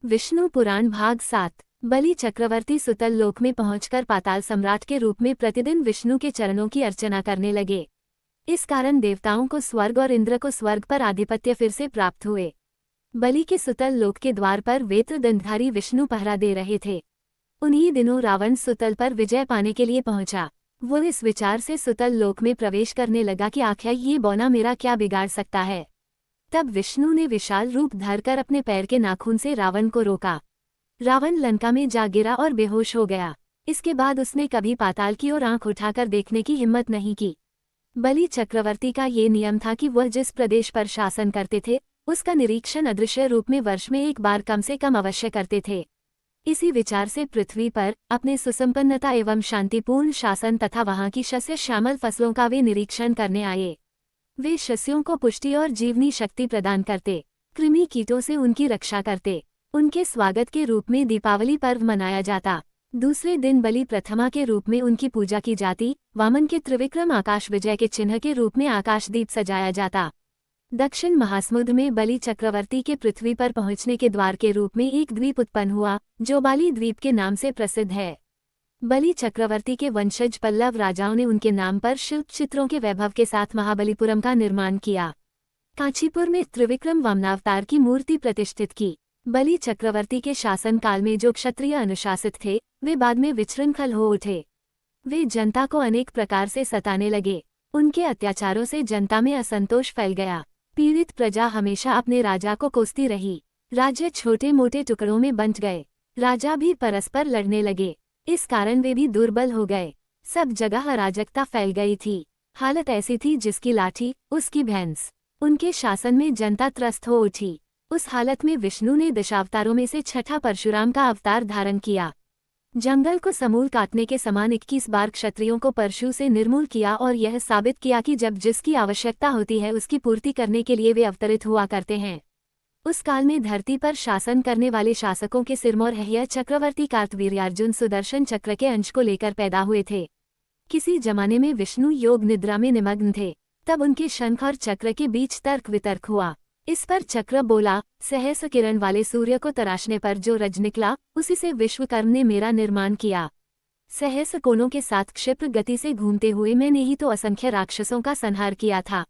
विष्णु पुराण भाग 7। बलि चक्रवर्ती सुतल लोक में पहुंचकर पाताल सम्राट के रूप में प्रतिदिन विष्णु के चरणों की अर्चना करने लगे। इस कारण देवताओं को स्वर्ग और इंद्र को स्वर्ग पर आधिपत्य फिर से प्राप्त हुए। बलि के सुतल लोक के द्वार पर वेत्र दंडधारी विष्णु पहरा दे रहे थे। उन्हीं दिनों रावण सुतल पर विजय पाने के लिए पहुंचा। वो इस विचार से सुतल लोक में प्रवेश करने लगा कि आखिर ये बौना मेरा क्या बिगाड़ सकता है। तब विष्णु ने विशाल रूप धरकर अपने पैर के नाखून से रावण को रोका। रावण लंका में जा गिरा और बेहोश हो गया। इसके बाद उसने कभी पाताल की ओर आंख उठाकर देखने की हिम्मत नहीं की। बलि चक्रवर्ती का ये नियम था कि वह जिस प्रदेश पर शासन करते थे उसका निरीक्षण अदृश्य रूप में वर्ष में एक बार कम से कम अवश्य करते थे। इसी विचार से पृथ्वी पर अपने सुसंपन्नता एवं शांतिपूर्ण शासन तथा वहां की शस्य श्यामल फसलों का वे निरीक्षण करने आए। वे शस्यों को पुष्टि और जीवनी शक्ति प्रदान करते, कृमि कीटों से उनकी रक्षा करते। उनके स्वागत के रूप में दीपावली पर्व मनाया जाता। दूसरे दिन बलि प्रथमा के रूप में उनकी पूजा की जाती। वामन के त्रिविक्रम आकाश विजय के चिन्ह के रूप में आकाशदीप सजाया जाता। दक्षिण महासमुद्र में बलि चक्रवर्ती के पृथ्वी पर पहुंचने के द्वार के रूप में एक द्वीप उत्पन्न हुआ जो बाली द्वीप के नाम से प्रसिद्ध है। बलि चक्रवर्ती के वंशज पल्लव राजाओं ने उनके नाम पर शिल्प चित्रों के वैभव के साथ महाबलीपुरम का निर्माण किया। कांचीपुर में त्रिविक्रम वामनावतार की मूर्ति प्रतिष्ठित की। बलि चक्रवर्ती के शासन काल में जो क्षत्रिय अनुशासित थे वे बाद में विचृंखल हो उठे। वे जनता को अनेक प्रकार से सताने लगे। उनके अत्याचारों से जनता में असंतोष फैल गया। पीड़ित प्रजा हमेशा अपने राजा को कोसती रही। राज्य छोटे मोटे टुकड़ों में बंट गए। राजा भी परस्पर लड़ने लगे। इस कारण वे भी दुर्बल हो गए। सब जगह अराजकता फैल गई थी। हालत ऐसी थी जिसकी लाठी उसकी भैंस। उनके शासन में जनता त्रस्त हो उठी। उस हालत में विष्णु ने दशावतारों में से छठा परशुराम का अवतार धारण किया। जंगल को समूल काटने के समान 21 बार क्षत्रियों को परशु से निर्मूल किया और यह साबित किया कि जब जिसकी आवश्यकता होती है उसकी पूर्ति करने के लिए वे अवतरित हुआ करते हैं। उस काल में धरती पर शासन करने वाले शासकों के सिरमौर हैया चक्रवर्ती कार्तवीर्यार्जुन सुदर्शन चक्र के अंश को लेकर पैदा हुए थे। किसी जमाने में विष्णु योग निद्रा में निमग्न थे। तब उनके शंख और चक्र के बीच तर्क वितर्क हुआ। इस पर चक्र बोला, सहस्र किरण वाले सूर्य को तराशने पर जो रज निकला उसी से विश्वकर्म ने मेरा निर्माण किया। सहस्र कोणों के साथ क्षिप्र गति से घूमते हुए मैंने ही तो असंख्य राक्षसों का संहार किया था।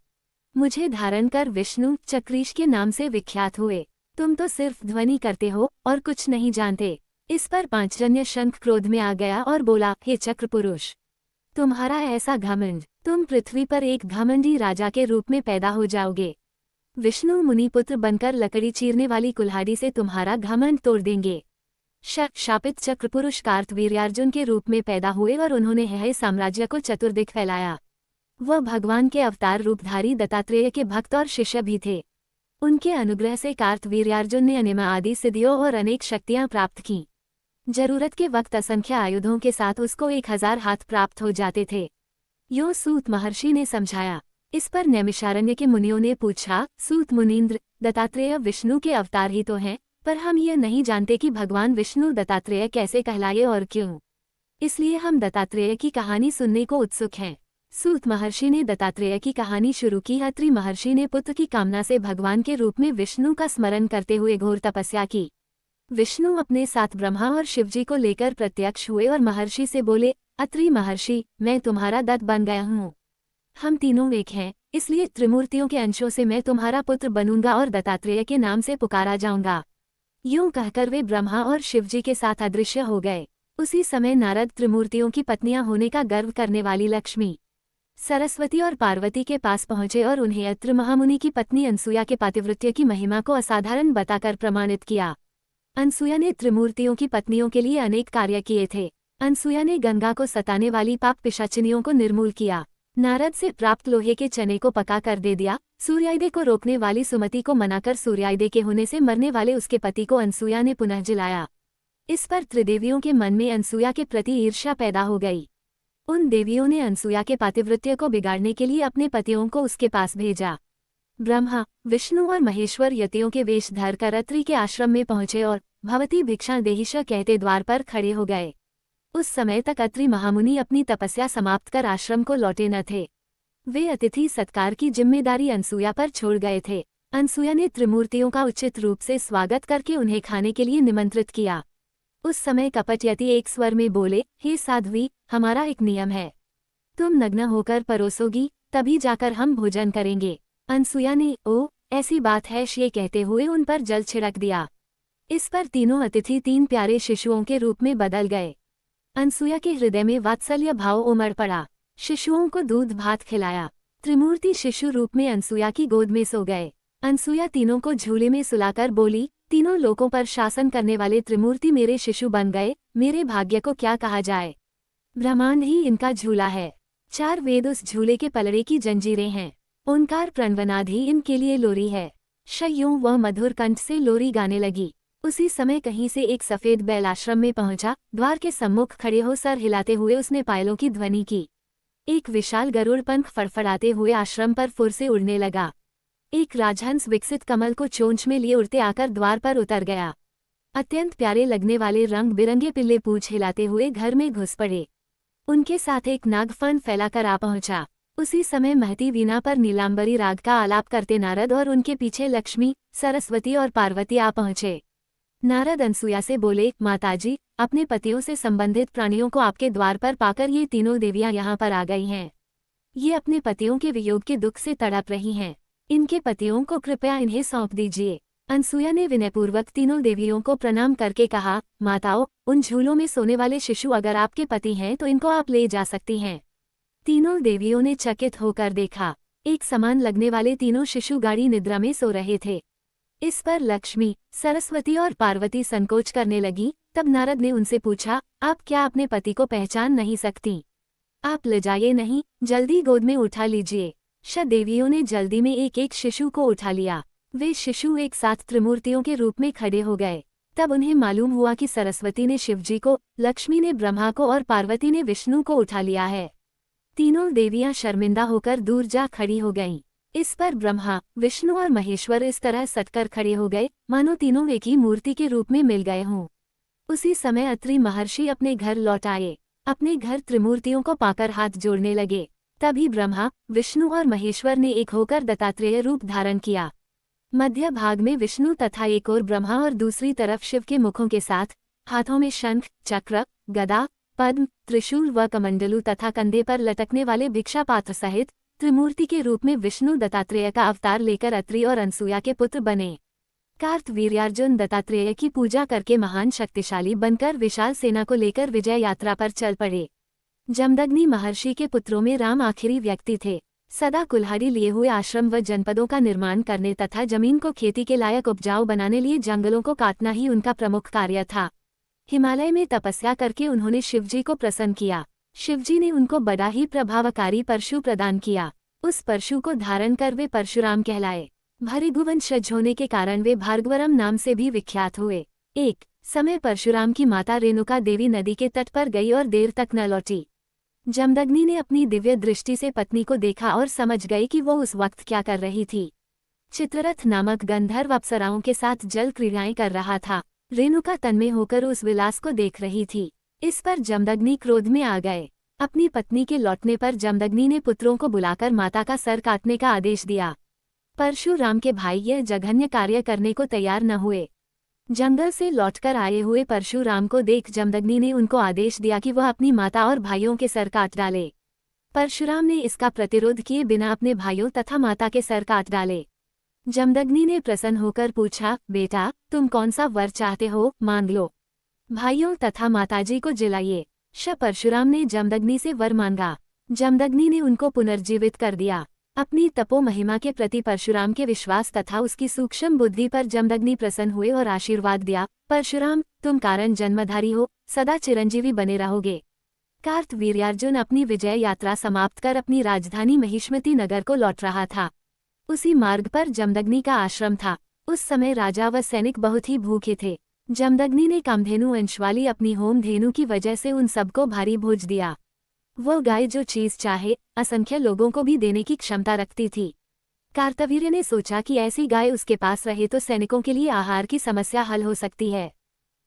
मुझे धारण कर विष्णु चक्रीश के नाम से विख्यात हुए। तुम तो सिर्फ ध्वनि करते हो और कुछ नहीं जानते। इस पर पांचजन्य शंख क्रोध में आ गया और बोला, हे चक्र पुरुष, तुम्हारा ऐसा घमंड, तुम पृथ्वी पर एक घमंडी राजा के रूप में पैदा हो जाओगे। विष्णु मुनिपुत्र बनकर लकड़ी चीरने वाली कुल्हाड़ी से तुम्हारा घमंड तोड़ देंगे। शापित चक्रपुरुष कार्तवीर्यार्जुन के रूप में पैदा हुए और उन्होंने है साम्राज्य को चतुर्दिक फैलाया। वह भगवान के अवतार रूपधारी दत्तात्रेय के भक्त और शिष्य भी थे। उनके अनुग्रह से कार्तवीर्यार्जुन ने अनिमा आदि सिद्धियों और अनेक शक्तियां प्राप्त की। जरूरत के वक्त असंख्य आयुधों के साथ उसको 1000 हाथ प्राप्त हो जाते थे। यो सूत महर्षि ने समझाया। इस पर नैमिषारण्य के मुनियों ने पूछा, सूत मुनीन्द्र, दत्तात्रेय विष्णु के अवतार ही तो हैं, पर हम यह नहीं जानते कि भगवान विष्णु दत्तात्रेय कैसे कहलाए और क्यों। इसलिए हम दत्तात्रेय की कहानी सुनने को उत्सुक हैं। सूत महर्षि ने दत्तात्रेय की कहानी शुरू की। अत्रि महर्षि ने पुत्र की कामना से भगवान के रूप में विष्णु का स्मरण करते हुए घोर तपस्या की। विष्णु अपने साथ ब्रह्मा और शिवजी को लेकर प्रत्यक्ष हुए और महर्षि से बोले, अत्रि महर्षि, मैं तुम्हारा दत्त बन गया हूँ। हम तीनों एक हैं, इसलिए त्रिमूर्तियों के अंशों से मैं तुम्हारा पुत्र बनूंगा और दत्तात्रेय के नाम से पुकारा जाऊंगा। यूं कहकर वे ब्रह्मा और शिवजी के साथ अदृश्य हो गए। उसी समय नारद त्रिमूर्तियों की पत्नियां होने का गर्व करने वाली लक्ष्मी, सरस्वती और पार्वती के पास पहुंचे और उन्हें अत्रि महामुनि की पत्नी अनसुया के पातिव्रत्य की महिमा को असाधारण बताकर प्रमाणित किया। अनसुया ने त्रिमूर्तियों की पत्नियों के लिए अनेक कार्य किए थे। अनसुया ने गंगा को सताने वाली पाप पिशाचिनियों को निर्मूल किया। नारद से प्राप्त लोहे के चने को पका कर दे दिया। सूर्योदय को रोकने वाली सुमति को मनाकर सूर्योदय के होने से मरने वाले उसके पति को अनसुया ने पुनः जिलाया। इस पर त्रिदेवियों के मन में अनसुया के प्रति ईर्ष्या पैदा हो गई। उन देवियों ने अनसुया के पातिव्रत्य को बिगाड़ने के लिए अपने पतियों को उसके पास भेजा। ब्रह्मा, विष्णु और महेश्वर यतियों के वेश धरकर अत्रि के आश्रम में पहुंचे और भवती भिक्षा देहिश कहते द्वार पर खड़े हो गए। उस समय तक अत्रि महामुनि अपनी तपस्या समाप्त कर आश्रम को लौटे न थे। वे अतिथि सत्कार की जिम्मेदारी अनसुया पर छोड़ गए थे। अनसुया ने त्रिमूर्तियों का उचित रूप से स्वागत करके उन्हें खाने के लिए निमंत्रित किया। उस समय कपटयति एक स्वर में बोले, हे साध्वी, हमारा एक नियम है, तुम नग्न होकर परोसोगी, तभी जाकर हम भोजन करेंगे। अनसुया ने ओ ऐसी बात है ये कहते हुए उन पर जल छिड़क दिया। इस पर तीनों अतिथि 3 प्यारे शिशुओं के रूप में बदल गए। अनसुया के हृदय में वात्सल्य भाव उमड़ पड़ा। शिशुओं को दूध भात खिलाया। त्रिमूर्ति शिशु रूप में अनसुया की गोद में सो गए। अनसुया तीनों को झूले में सुलाकर बोली, तीनों लोकों पर शासन करने वाले त्रिमूर्ति मेरे शिशु बन गए, मेरे भाग्य को क्या कहा जाए। ब्रह्मांड ही इनका झूला है। 4 वेद उस झूले के पलड़े की जंजीरें हैं। ओंकार प्रणवनाद ही इनके लिए लोरी है। शयों वह मधुर कंठ से लोरी गाने लगी। उसी समय कहीं से एक सफेद बैल आश्रम में पहुंचा। द्वार के सम्मुख खड़े हो सर हिलाते हुए उसने पायलों की ध्वनि की। एक विशाल गरुड़ पंख फड़फड़ाते हुए आश्रम पर फुर से उड़ने लगा। एक राजहंस विकसित कमल को चोंच में लिए उड़ते आकर द्वार पर उतर गया। अत्यंत प्यारे लगने वाले रंग बिरंगे पिल्ले पूंछ हिलाते हुए घर में घुस पड़े। उनके साथ एक नागफन फैलाकर आ पहुंचा। उसी समय महती वीणा पर नीलांबरी राग का आलाप करते नारद और उनके पीछे लक्ष्मी, सरस्वती और पार्वती आ पहुंचे। नारद अनसुया से बोले, माताजी, अपने पतियों से संबंधित प्राणियों को आपके द्वार पर पाकर ये तीनों देवियां यहाँ पर आ गई हैं। ये अपने पतियों के वियोग के दुख से तड़प रही हैं। इनके पतियों को कृपया इन्हें सौंप दीजिए। अनसुया ने विनयपूर्वक तीनों देवियों को प्रणाम करके कहा, माताओं, उन झूलों में सोने वाले शिशु अगर आपके पति हैं तो इनको आप ले जा सकती हैं। तीनों देवियों ने चकित होकर देखा। एक समान लगने वाले तीनों शिशु गाढ़ी निद्रा में सो रहे थे। इस पर लक्ष्मी, सरस्वती और पार्वती संकोच करने लगी। तब नारद ने उनसे पूछा, आप क्या अपने पति को पहचान नहीं सकती? आप लजाइए नहीं, जल्दी गोद में उठा लीजिए। देवियों ने जल्दी में एक एक शिशु को उठा लिया। वे शिशु एक साथ त्रिमूर्तियों के रूप में खड़े हो गए। तब उन्हें मालूम हुआ कि सरस्वती ने शिवजी को, लक्ष्मी ने ब्रह्मा को और पार्वती ने विष्णु को उठा लिया है। तीनों देवियां शर्मिंदा होकर दूर जा खड़ी हो गईं। इस पर ब्रह्मा, विष्णु और महेश्वर इस तरह सटकर खड़े हो गए मानो तीनों एक ही मूर्ति के रूप में मिल गए हों। उसी समय अत्रि महर्षि अपने घर लौट आए। अपने घर त्रिमूर्तियों को पाकर हाथ जोड़ने लगे। तभी ब्रह्मा, विष्णु और महेश्वर ने एक होकर दत्तात्रेय रूप धारण किया। मध्य भाग में विष्णु तथा एक और ब्रह्मा और दूसरी तरफ शिव के मुखों के साथ, हाथों में शंख, चक्र, गदा, पद्म, त्रिशूल व कमंडलू तथा कंधे पर लटकने वाले भिक्षा पात्र सहित त्रिमूर्ति के रूप में विष्णु दत्तात्रेय का अवतार लेकर अत्रि और अनसुया के पुत्र बने। कार्तवीर्यार्जुन दत्तात्रेय की पूजा करके महान शक्तिशाली बनकर विशाल सेना को लेकर विजय यात्रा पर चल पड़े। जमदग्नि महर्षि के पुत्रों में राम आखिरी व्यक्ति थे। सदा कुल्हाड़ी लिए हुए आश्रम व जनपदों का निर्माण करने तथा जमीन को खेती के लायक उपजाऊ बनाने लिए जंगलों को काटना ही उनका प्रमुख कार्य था। हिमालय में तपस्या करके उन्होंने शिवजी को प्रसन्न किया। शिवजी ने उनको बड़ा ही प्रभावकारी परशु प्रदान किया। उस परशु को धारण कर वे परशुराम कहलाए। भृगुवंशज होने के कारण वे भार्गवरम नाम से भी विख्यात हुए। एक समय परशुराम की माता रेणुका देवी नदी के तट पर गई और देर तक न लौटी। जमदग्नि ने अपनी दिव्य दृष्टि से पत्नी को देखा और समझ गई कि वो उस वक्त क्या कर रही थी। चित्ररथ नामक गंधर्व अप्सराओं के साथ जल क्रीड़ाएं कर रहा था। रेणुका तन्मय होकर उस विलास को देख रही थी। इस पर जमदग्नि क्रोध में आ गए। अपनी पत्नी के लौटने पर जमदग्नि ने पुत्रों को बुलाकर माता का सर काटने का आदेश दिया। परशुराम के भाई यह जघन्य कार्य करने को तैयार न हुए। जंगल से लौटकर आए हुए परशुराम को देख जमदग्नि ने उनको आदेश दिया कि वह अपनी माता और भाइयों के सर काट डाले। परशुराम ने इसका प्रतिरोध किए बिना अपने भाइयों तथा माता के सर काट डाले। जमदग्नि ने प्रसन्न होकर पूछा, बेटा, तुम कौन सा वर चाहते हो, मांग लो। भाइयों तथा माताजी को जिलाइए। परशुराम ने जमदग्नि से वर मांगा। जमदग्नि ने उनको पुनर्जीवित कर दिया। अपनी तपो महिमा के प्रति परशुराम के विश्वास तथा उसकी सूक्ष्म बुद्धि पर जमदग्नि प्रसन्न हुए और आशीर्वाद दिया, परशुराम, तुम कारण जन्मधारी हो, सदा चिरंजीवी बने रहोगे। कार्तवीर्यार्जुन अपनी विजय यात्रा समाप्त कर अपनी राजधानी महिष्मती नगर को लौट रहा था। उसी मार्ग पर जमदग्नि का आश्रम था। उस समय राजा व सैनिक बहुत ही भूखे थे। जमदग्नि ने कामधेनु अंश वाली अपनी होम धेनु की वजह से उन सबको भारी भोज दिया। वो गाय जो चीज चाहे असंख्य लोगों को भी देने की क्षमता रखती थी। कार्तवीर्य ने सोचा कि ऐसी गाय उसके पास रहे तो सैनिकों के लिए आहार की समस्या हल हो सकती है।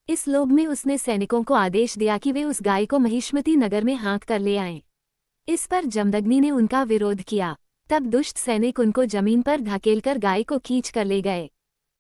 इस लोभ में उसने सैनिकों को आदेश दिया कि वे उस गाय को महिष्मती नगर में हाँक कर ले आएं। इस पर जमदग्नि ने उनका विरोध किया। तब दुष्ट सैनिक उनको जमीन पर धकेलकर गाय को खींच कर ले गए।